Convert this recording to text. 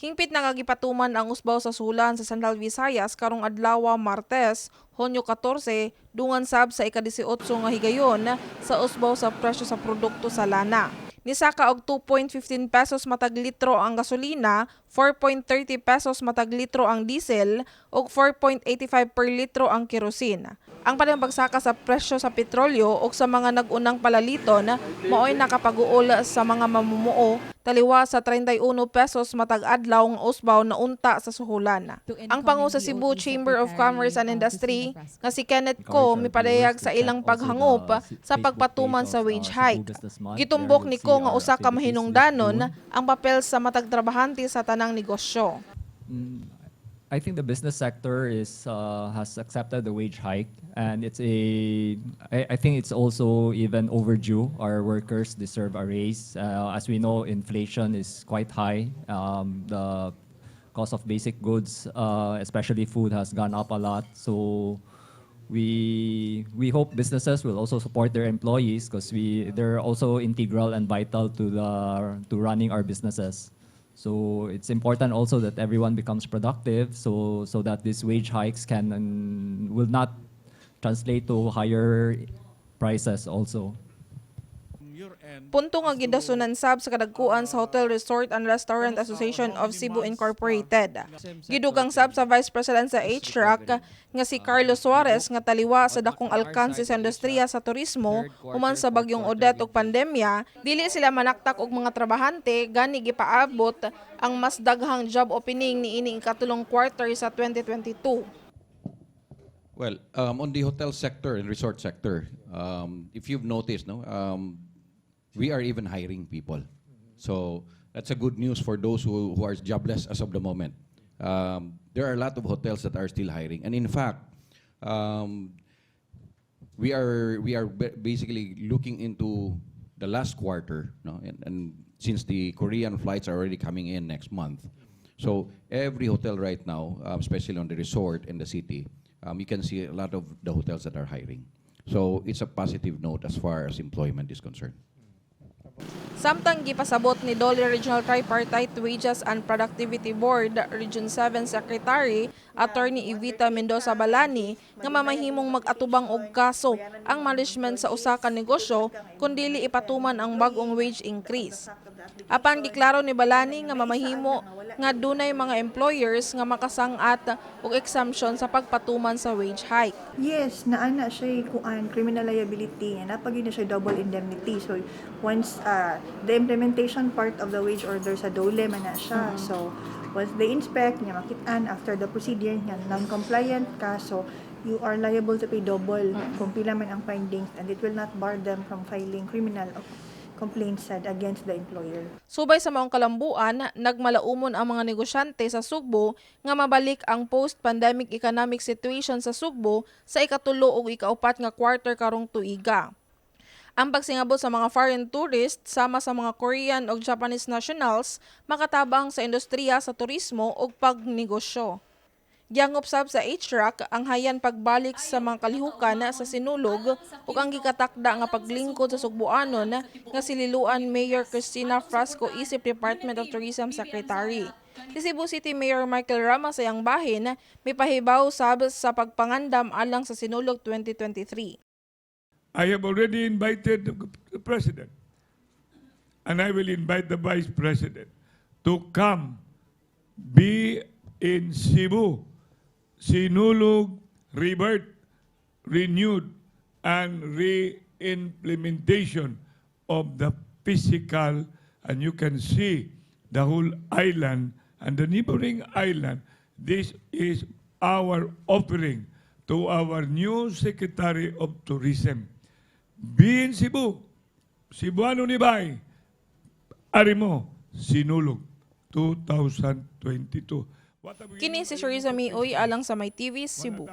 Hingpit nagagipatuman ang usbaw sa sulan sa Central Visayas karong adlaw Martes, Hunyo 14, dungan sab sa ika-18 nga higayon sa usbaw sa presyo sa produkto sa lana. Nisaka og 2.15 pesos matag litro ang gasolina, 4.30 pesos matag litro ang diesel, ug 4.85 per litro ang kerosene. Ang panabagsaka sa presyo sa petrolyo ug sa mga nag-unang palaliton mao'y nakapag-uol sa mga mamumuo taliwa sa 31 pesos matag adlaw nga usbaw na unta sa suhulan. Ang pangu sa Cebu Chamber of Commerce and Industry nga si 𝐤𝐞𝐬 mipadayag sa ilang paghangop sa pagpatuman sa wage hike. Gitumbok ni ko nga usa ka mahinungdanon ang papel sa matag trabahante sa tanang negosyo. I think the business sector has accepted the wage hike, and I think it's also even overdue. Our workers deserve a raise. As we know, inflation is quite high. The cost of basic goods, especially food, has gone up a lot. So we hope businesses will also support their employees because they're also integral and vital to running our businesses. So it's important also that everyone becomes productive, so that these wage hikes will not translate to higher prices also. Punto nga gidasunan sab sa kadagkuan sa Hotel Resort and Restaurant Association of Cebu Incorporated. Gidugang sab sa Vice President sa HRAC nga si Carlos Suarez nga taliwa sa dakong alkanse sa industriya sa turismo human sa bagyong Odette ug pandemya, dili sila manaktak og mga trabahante gani gipaabot ang mas daghang job opening niini ikatulong quarter sa 2022. Well, on the hotel sector and resort sector, if you've noticed, we are even hiring people. So that's a good news for those who are jobless as of the moment. There are a lot of hotels that are still hiring, and in fact, we are basically looking into the last quarter, and since the Korean flights are already coming in next month, so every hotel right now, especially on the resort in the city, you can see a lot of the hotels that are hiring. So it's a positive note as far as employment is concerned. Samtang gipasabot ni Dole Regional Tripartite Wages and Productivity Board Region 7 Secretary Attorney Evita Mendoza Balani nga mamahimong mag-atubang og kaso ang management sa usa ka negosyo kun dili ipatuman ang bag-ong wage increase. Apan giklaro ni Balani nga mamahimo nga dunay mga employers nga makasang-at og exemption sa pagpatuman sa wage hike. Yes, naana siya kuan criminal liability nga napagi na siya double indemnity. So once the implementation part of the wage order sa DOLE man na siya. So once they inspect nga makit-an after the procedure nga non-compliant ka, so you are liable to pay double kung pila man ang findings, and it will not bar them from filing criminal complaints against the employer. Subay sa maong kalambuan, nagmalaumon ang mga negosyante sa Sugbo nga mabalik ang post-pandemic economic situation sa Sugbo sa ikatulo ug ikaupat nga quarter karong tuiga. Ang pagsingabot sa mga foreign tourists sama sa mga Korean ug Japanese nationals makatabang sa industriya sa turismo ug pagnegosyo. Giangop sab sa HRAC ang hayan pagbalik sa mga kalihukan sa sinulog ug ang gikatakda nga paglingkod sa Sugboanon nga si Liloan Mayor Cristina Frasco isip Department of Tourism Secretary. Si Cebu City Mayor Michael Rama sa iyang bahin mipahibaw sab sa pagpangandam alang sa sinulog 2023. I have already invited the President, and I will invite the Vice President to come be in Cebu, sinulog, rebirth, renewed, and re-implementation of the physical, and you can see the whole island and the neighboring island. This is our offering to our new Secretary of Tourism. Be in Cebu, Cebuano ni Bay, Arimo, Sinulog, 2022. Kini si Sheriza Mae Uy alang sa May TV Cebu.